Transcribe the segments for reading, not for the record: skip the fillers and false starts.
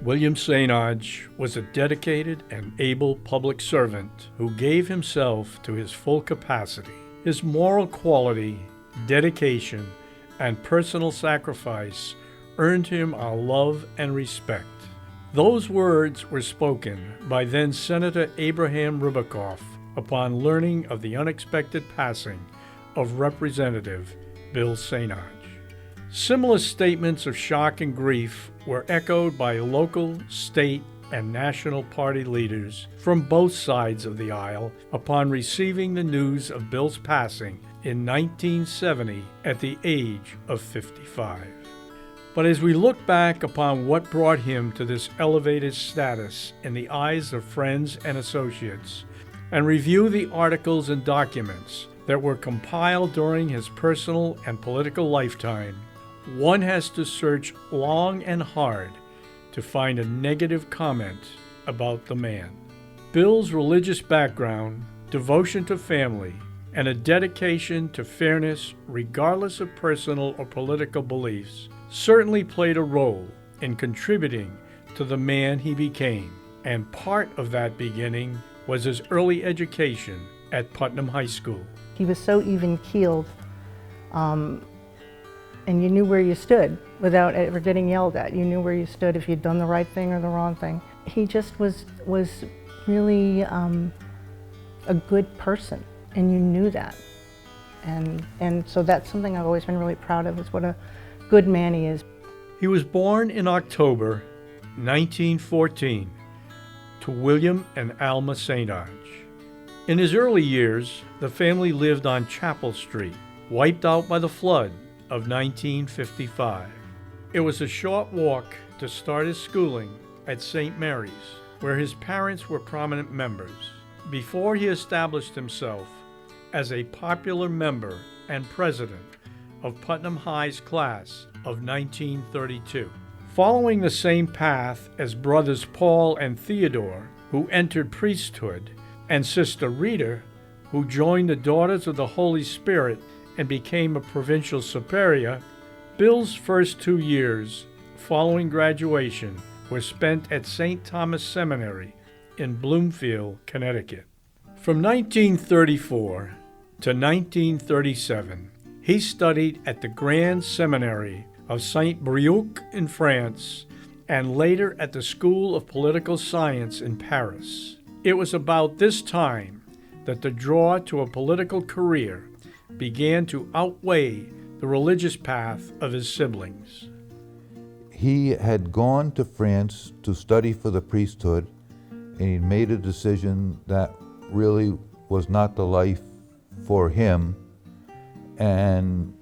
William St. Onge was a dedicated and able public servant who gave himself to his full capacity. His moral quality, dedication, and personal sacrifice earned him our love and respect. Those words were spoken by then Senator Abraham Rubakoff upon learning of the unexpected passing of Representative Bill St. Onge. Similar statements of shock and grief were echoed by local, state, and national party leaders from both sides of the aisle upon receiving the news of Bill's passing in 1970 at the age of 55. But as we look back upon what brought him to this elevated status in the eyes of friends and associates, and review the articles and documents that were compiled during his personal and political lifetime, one has to search long and hard to find a negative comment about the man. Bill's religious background, devotion to family, and a dedication to fairness regardless of personal or political beliefs certainly played a role in contributing to the man he became, and part of that beginning was his early education at Putnam High School. He was so even-keeled, and you knew where you stood without ever getting yelled at. You knew where you stood if you'd done the right thing or the wrong thing. He just was really a good person, and you knew that. And so that's something I've always been really proud of, is what a good man he is. He was born in October 1914 to William and Alma St. Onge. In his early years, the family lived on Chapel Street, wiped out by the flood of 1955. It was a short walk to start his schooling at St. Mary's, where his parents were prominent members, before he established himself as a popular member and president of Putnam High's class of 1932. Following the same path as brothers Paul and Theodore, who entered priesthood, and Sister Rita, who joined the Daughters of the Holy Spirit and became a provincial superior, Bill's first 2 years following graduation were spent at St. Thomas Seminary in Bloomfield, Connecticut. From 1934 to 1937, he studied at the Grand Seminary of St. Brieuc in France, and later at the School of Political Science in Paris. It was about this time that the draw to a political career began to outweigh the religious path of his siblings. He had gone to France to study for the priesthood, and he'd made a decision that really was not the life for him. And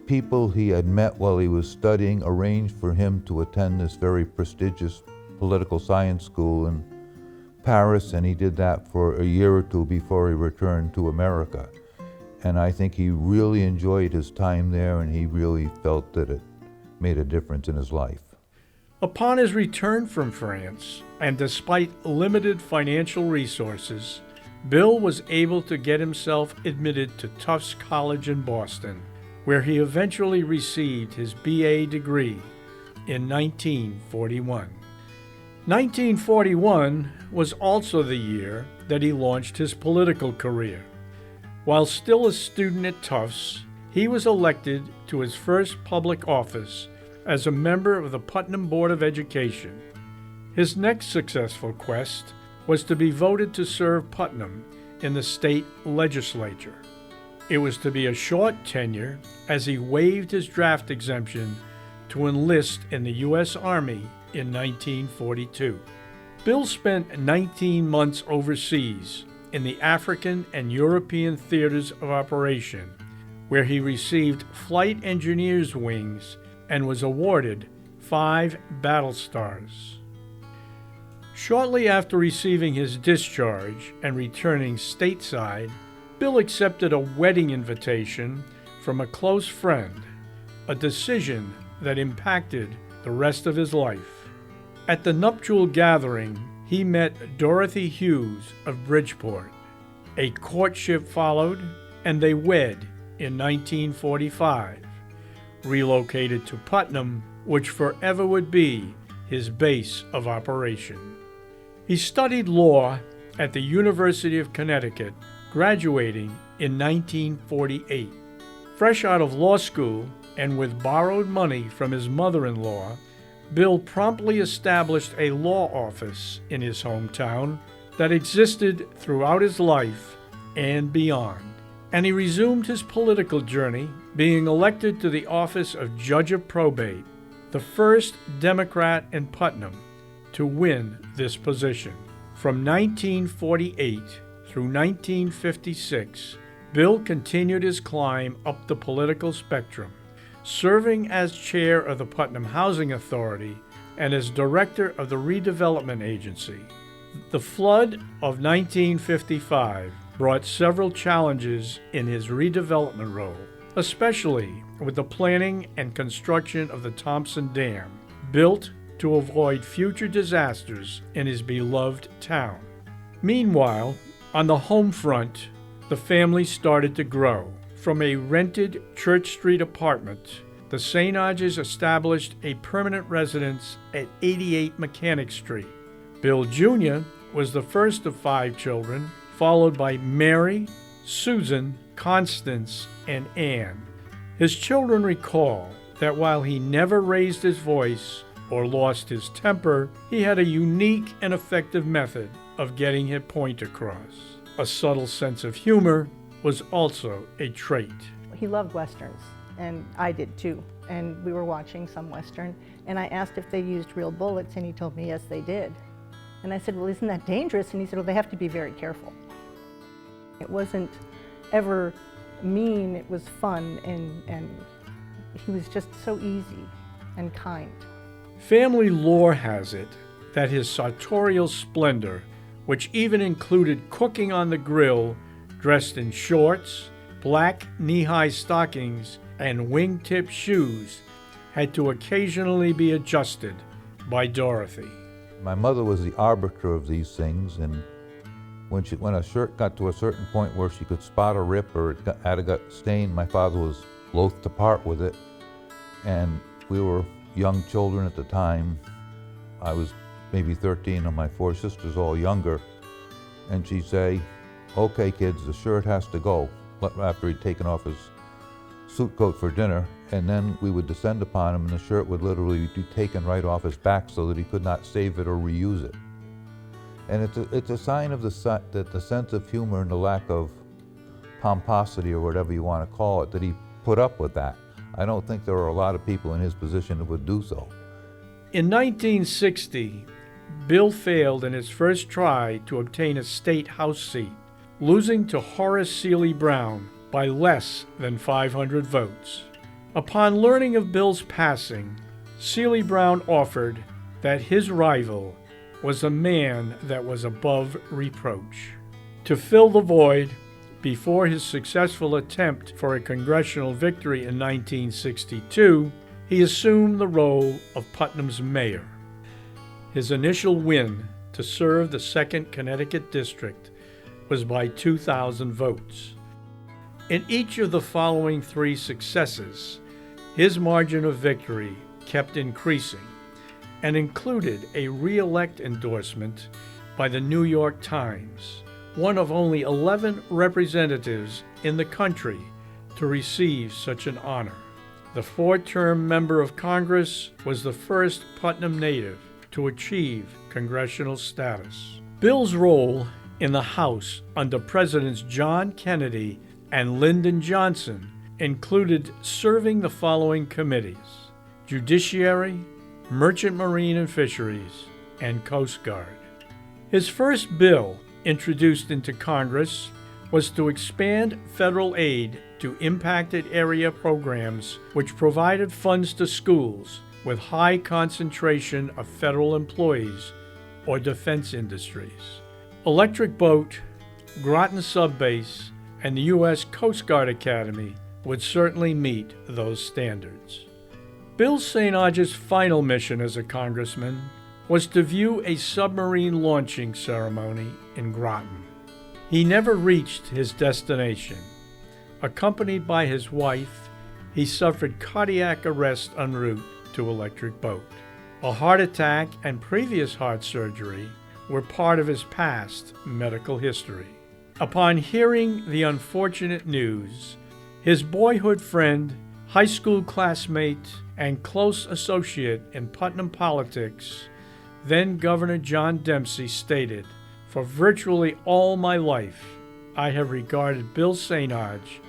people he had met while he was studying arranged for him to attend this very prestigious political science school in Paris, and he did that for a year or two before he returned to America. And I think he really enjoyed his time there, and he really felt that it made a difference in his life. Upon his return from France, and despite limited financial resources, Bill was able to get himself admitted to Tufts College in Boston, where he eventually received his BA degree in 1941. 1941 was also the year that he launched his political career. While still a student at Tufts, he was elected to his first public office as a member of the Putnam Board of Education. His next successful quest was to be voted to serve Putnam in the state legislature. It was to be a short tenure, as he waived his draft exemption to enlist in the U.S. Army in 1942. Bill spent 19 months overseas in the African and European theaters of operation, where he received Flight Engineer's wings and was awarded 5 battle stars. Shortly after receiving his discharge and returning stateside, Bill accepted a wedding invitation from a close friend, a decision that impacted the rest of his life. At the nuptial gathering, he met Dorothy Hughes of Bridgeport. A courtship followed, and they wed in 1945, relocated to Putnam, which forever would be his base of operation. He studied law at the University of Connecticut, graduating in 1948. Fresh out of law school and with borrowed money from his mother-in-law, Bill promptly established a law office in his hometown that existed throughout his life and beyond. And he resumed his political journey, being elected to the office of Judge of Probate, the first Democrat in Putnam to win this position. From 1948 through 1956, Bill continued his climb up the political spectrum, serving as chair of the Putnam Housing Authority and as director of the Redevelopment Agency. The flood of 1955 brought several challenges in his redevelopment role, especially with the planning and construction of the Thompson Dam, built to avoid future disasters in his beloved town. Meanwhile, on the home front, the family started to grow. From a rented Church Street apartment, the St. Onges established a permanent residence at 88 Mechanic Street. Bill Jr. was the first of 5 children, followed by Mary, Susan, Constance, and Anne. His children recall that while he never raised his voice or lost his temper, he had a unique and effective method of getting his point across. A subtle sense of humor was also a trait. He loved Westerns, and I did too. And we were watching some Western, and I asked if they used real bullets, and he told me yes, they did. And I said, well, isn't that dangerous? And he said, well, they have to be very careful. It wasn't ever mean, it was fun, and he was just so easy and kind. Family lore has it that his sartorial splendor, which even included cooking on the grill, dressed in shorts, black knee-high stockings, and wingtip shoes, had to occasionally be adjusted by Dorothy. My mother was the arbiter of these things, and when a shirt got to a certain point where she could spot a rip or it had a gut stain, my father was loath to part with it. And we were young children at the time. I was maybe 13 and my 4 sisters all younger. And she'd say, okay kids, the shirt has to go, after he'd taken off his suit coat for dinner. And then we would descend upon him and the shirt would literally be taken right off his back so that he could not save it or reuse it. And it's a sign of that the sense of humor and the lack of pomposity, or whatever you want to call it, that he put up with that. I don't think there are a lot of people in his position that would do so. In 1960, Bill failed in his first try to obtain a state House seat, losing to Horace Seeley Brown by less than 500 votes. Upon learning of Bill's passing, Seeley Brown offered that his rival was a man that was above reproach. To fill the void, before his successful attempt for a congressional victory in 1962, he assumed the role of Putnam's mayor. His initial win to serve the 2nd Connecticut District was by 2,000 votes. In each of the following 3 successes, his margin of victory kept increasing and included a re-elect endorsement by the New York Times, one of only 11 representatives in the country to receive such an honor. The 4-term member of Congress was the first Putnam native to achieve congressional status. Bill's role in the House under Presidents John Kennedy and Lyndon Johnson included serving the following committees: Judiciary, Merchant Marine and Fisheries, and Coast Guard. His first bill introduced into Congress was to expand federal aid to impacted area programs which provided funds to schools with high concentration of federal employees or defense industries. Electric Boat, Groton Subbase, and the U.S. Coast Guard Academy would certainly meet those standards. Bill St. Onge's final mission as a congressman was to view a submarine launching ceremony in Groton. He never reached his destination. Accompanied by his wife, he suffered cardiac arrest en route to Electric Boat. A heart attack and previous heart surgery were part of his past medical history. Upon hearing the unfortunate news, his boyhood friend, high school classmate, and close associate in Putnam politics, then Governor John Dempsey, stated, "For virtually all my life, I have regarded Bill St. Onge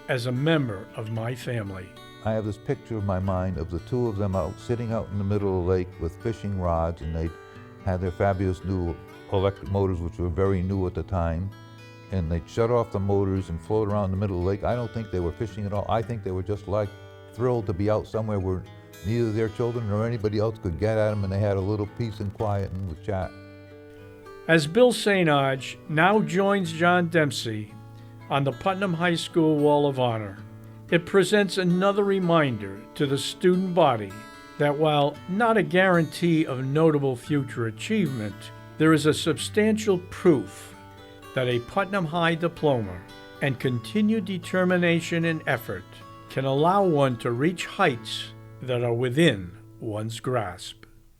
as a member of my family." I have this picture in my mind of the two of them sitting out in the middle of the lake with fishing rods, and they had their fabulous new electric motors, which were very new at the time, and they'd shut off the motors and float around the middle of the lake. I don't think they were fishing at all. I think they were just like thrilled to be out somewhere where neither their children nor anybody else could get at them, and they had a little peace and quiet and would chat. As Bill St. Onge now joins John Dempsey on the Putnam High School Wall of Honor, it presents another reminder to the student body that while not a guarantee of notable future achievement, there is a substantial proof that a Putnam High diploma and continued determination and effort can allow one to reach heights that are within one's grasp.